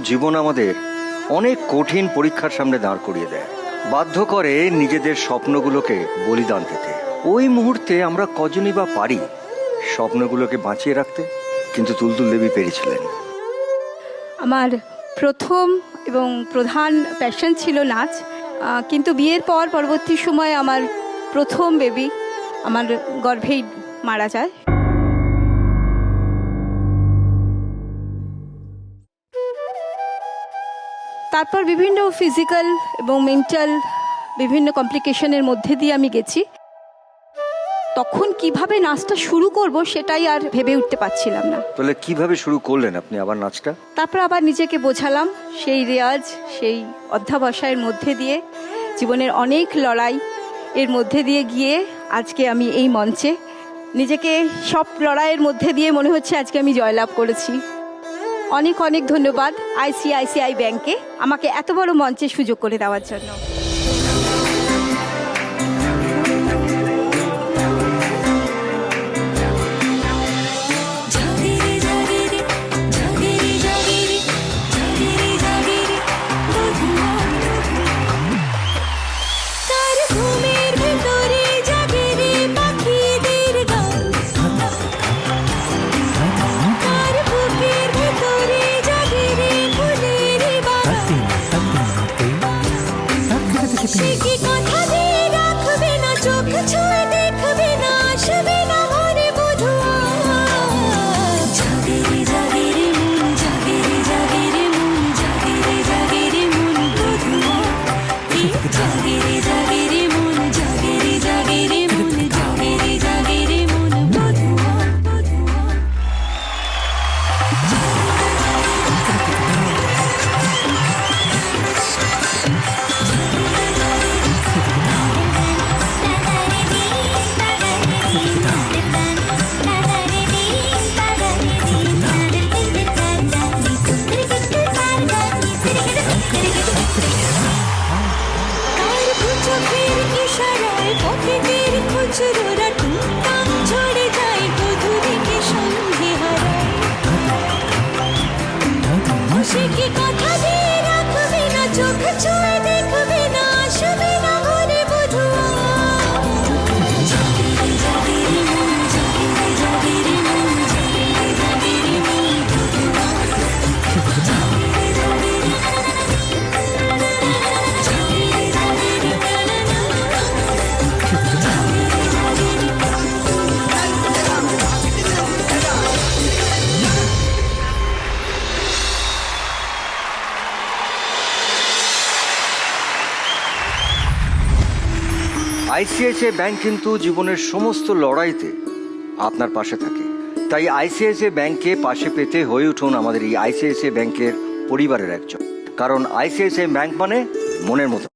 জীবন আমাদের অনেক কঠিন পরীক্ষার সামনে দাঁড় করিয়ে দেয়, বাধ্য করে নিজেদের স্বপ্নগুলোকে বলিদান দিতে। ওই মুহূর্তে আমরা কজনই বা পারি স্বপ্নগুলোকে বাঁচিয়ে রাখতে? কিন্তু তুলতুল দেবী পেরেছিলেন। আমার প্রথম এবং প্রধান প্যাশন ছিল নাচ, কিন্তু বিয়ের পর পরবর্তী সময় আমার প্রথম বেবি আমার গর্ভেই মারা যায়। তারপর বিভিন্ন ফিজিক্যাল এবং মেন্টাল বিভিন্ন কমপ্লিকেশনের মধ্যে দিয়ে আমি গেছি। তখন কিভাবে নাচটা শুরু করব সেটাই আর ভেবে উঠতে পারছিলাম না। তাহলে কিভাবে শুরু করলেন আপনি আবার নাচটা? তারপর আবার নিজেকে বোঝালাম, সেই রেয়াজ, সেই অধ্যাবসায়ের মধ্যে দিয়ে, জীবনের অনেক লড়াই এর মধ্যে দিয়ে গিয়ে আজকে আমি এই মঞ্চে নিজেকে, সব লড়াইয়ের মধ্যে দিয়ে মনে হচ্ছে আজকে আমি জয়লাভ করেছি। অনেক অনেক ধন্যবাদ আইসিআইসিআই ব্যাংকে আমাকে এত বড় মঞ্চে সুযোগ করে দেওয়ার জন্য। আইসিআইসিআই ব্যাংক কিন্তু জীবনের সমস্ত লড়াইতে আপনার পাশে থাকে। তাই আইসিআইসিআই ব্যাংকে পাশে পেতে হয়ে উঠুন আমাদের এই আইসিআইসিআই ব্যাংকের পরিবারের একজন। কারণ আইসিআইসিআই ব্যাংক মানে মনের মতো।